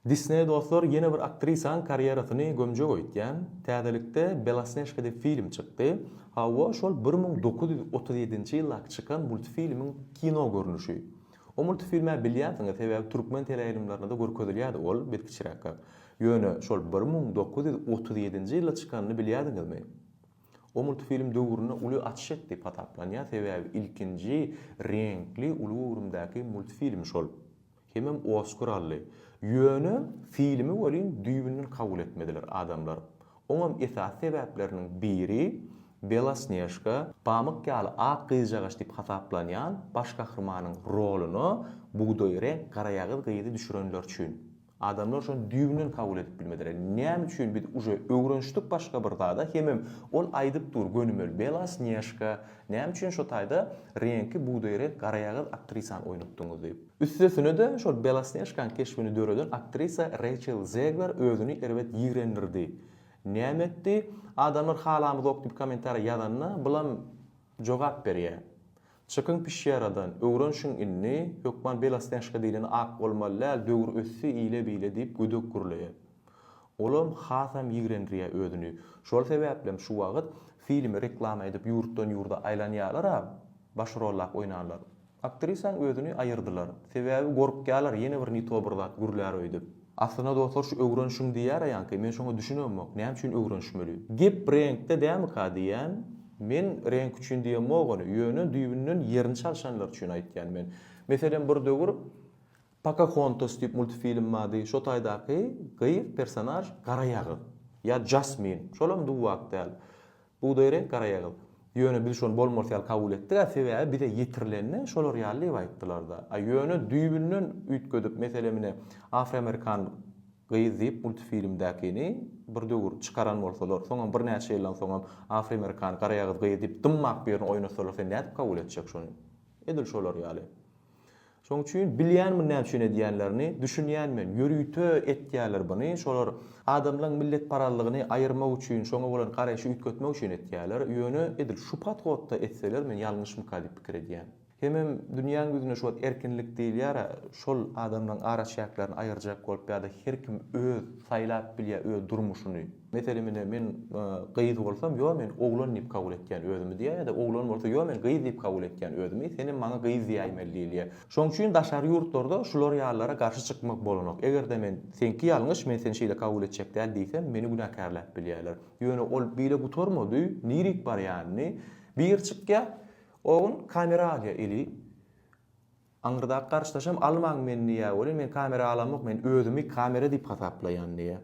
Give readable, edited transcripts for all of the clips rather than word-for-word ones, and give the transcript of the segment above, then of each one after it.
Disney dostlar yeni bir aktrisan kariyerasyny gömjek öýtýän. Täzelikde Belasneşka diýip film çykdy. Hawa şol 1937-nji ýylda çykan multfilmiň kino görnüşi. O multfilme bilýärsiňiz, sebäbi türkmen teleýaýlanlarynda da görkezilýärdi ol betkiçiräk. Ýöne şol 1937-nji ýylda çykanyny bilýärdiňizmi? O multfilm döwrüne uly açyş etdi pataplanýar, sebäbi ilkinji renkli uly urumdaky multfilm şol. Hemem Oscar aldy. Ýöne filmi bolyn düýbünden kabul etmediler adamlar. Oňam esas sebäpleriniň biri Belasneşka pamyk ýaly ak gyýjagaş diýip hasaplanýan baş gahrymanyň roluny buğdoý renk gara ýagyz gyýdy düşürenler üçin. Adamlar şonu düýbünden kabul edip bilmediler. Näme üçin biz uje öwrenşdik başga bir zada hemem ol aýdyp dur gönümel Belasneşka näme üçin şo taýda reňki buğdoý renk gara ýagyz aktrisan oýnatdyňyz diýip. Üstesine de şol Belasneşkan keşfini döreden aktrisa Rachel Zegler özüni erbet ýigrendirdi. Näme etdi? Adamlar halamyz ok diýip kommentary ýazanna bulam jogap berýär. Çykyň pişýäradan öwrenşiň inni ýokman Belasneşka diýileni ak bolmaly, döwür össi ile bile diýip gödök gürleýär. Olam hasam ýigrendirýär özüni. Şol sebäplen şu wagt filmi reklama edip ýurtdan ýurda aýlanýarlar, baş rollap oýnarlar. Aktrisan özüni aýyrdylar. Sebäbi gorkýarlar ýene bir nito bir zat gürlär öýdüp. Aslında dostlar şu öwrenşiň diýär ýa-ni men şoňa düşünemok. Näme üçin öwrenşmeli? Gep renkde dämi ka diýen? Men renk üçin diýemok, ýöne düýbünden ýerini çalşanlar üçin aýtýan men. Meselen bir döwür Pocahontas diýip multfilm mady, şo taýdaky gyýyk personaj gara ýagyz. Ya Jasmine, şolam du wagtdal. Bu döwre gara ýagyz. Ýöne biz şonu bolmarsal kabul etdik, sebäbi bir de ýetirilenne şolar ýaly aýtdylar da. Ýöne düýbünden üýtgedip meselemine Afro-Amerikan gyýyz diýip multfilmdäkini bir döwür çykaran bolsalar, soňam bir näçe ýyldan soňam Afro-Amerikan gara ýagyz gyýyz diýip dymmak birini oýnasalar, sen näde kabul etjek şonu? Edil şolar ýaly. Şoň üçin bilýänmi näme üçin edýänlerini düşünýänmen, ýörüýtö etýärler buny. Şolar adamlaryň millet paralygyny aýyrmak üçin, şoňa bolan garaşy üýtgetmek üçin etýärler. Ýöne edil şu patgotda etseler men ýalňyşmy ka diýip pikir edýän. Hemem dünýäň gözüne şu erkinlik diýilýär, şol adamlaryň ara şäklaryny aýyrjak bolup ýa-da her kim öz saýlap bilýär öz durmuşyny. Meselemine men gyýyz bolsam, ýa men oglan diýip kabul etýän özümi diýär, ýa-da oglan bolsa ýa men gyýyz diýip kabul etýän özümi, senin maňa gyýyz diýäýmeli diýilýär. Şoň üçin daşary ýurtlarda şular ýalara garşy çykmak bolanok. Egerde men senki ýalňyş, men seni şeýle kabul etjek däl diýsem, meni günahkarlap bilýärler. Ýöne ol bile gutormady, nirik bar ýani. Bir çykýa oğun kameraga eli aňyrda karşılaşam almaň meni ýa bolýar, men kamera alamok, men özümi kamera diýip hasaplaýan diýe.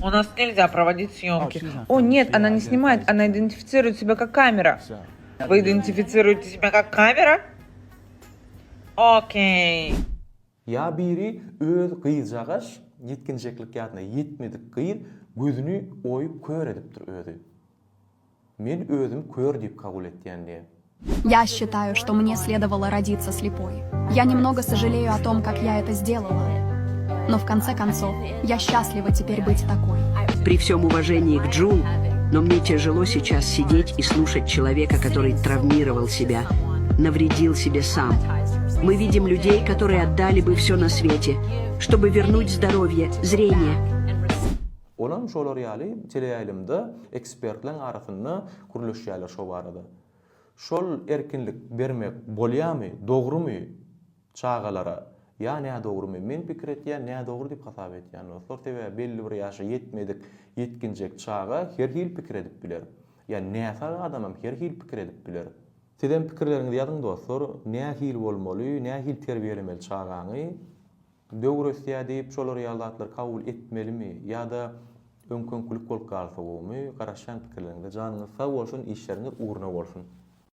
У нас нельзя проводить съемки. О, нет, она не снимает, она идентифицирует себя как камера. Вы идентифицируете себя как камера? Окей. Ya biri öz gyýjagaş, yetkinjeklik ýatyna yetmedik gyýyr, gözüni oýup kör edipdir özü. Men özüm kör diýip kabul etýän diýe. Я считаю, что мне следовало родиться слепой. Я немного сожалею о том, как я это сделала. Но в конце концов, я счастлива теперь быть такой. При всем уважении к Джул, но мне тяжело сейчас сидеть и слушать человека, который травмировал себя, навредил себе сам. Мы видим людей, которые отдали бы все на свете, чтобы вернуть здоровье, зрение. Olam şolar ýaly teleýaýlymda ekspertler arasynda gürleşýärler şo barada. Şol erkinlik bermek bolýarmy, dogrumy çağalara? Ya näme dogrumy? Men pikir etýän, näme dogry diýip hasap etýän. Dostlar, tebe belli bir ýaşa yetmedik, yetkinjek çağa her hil pikir edip biler. Ya näme adamam her hil pikir edip biler. Sizden pikirleriňizi ýazyň dostlar, näme hil bolmaly, näme hil terbiýelemeli çağaňy? Döwür ösýär diýip şolar ýalatlar kabul etmelimi ýa-da öňkönçilik bolup galsa bolmy? Garaşan pikirleriňizde janyňyz sag bolsun, işleriňiz uğruna bolsun.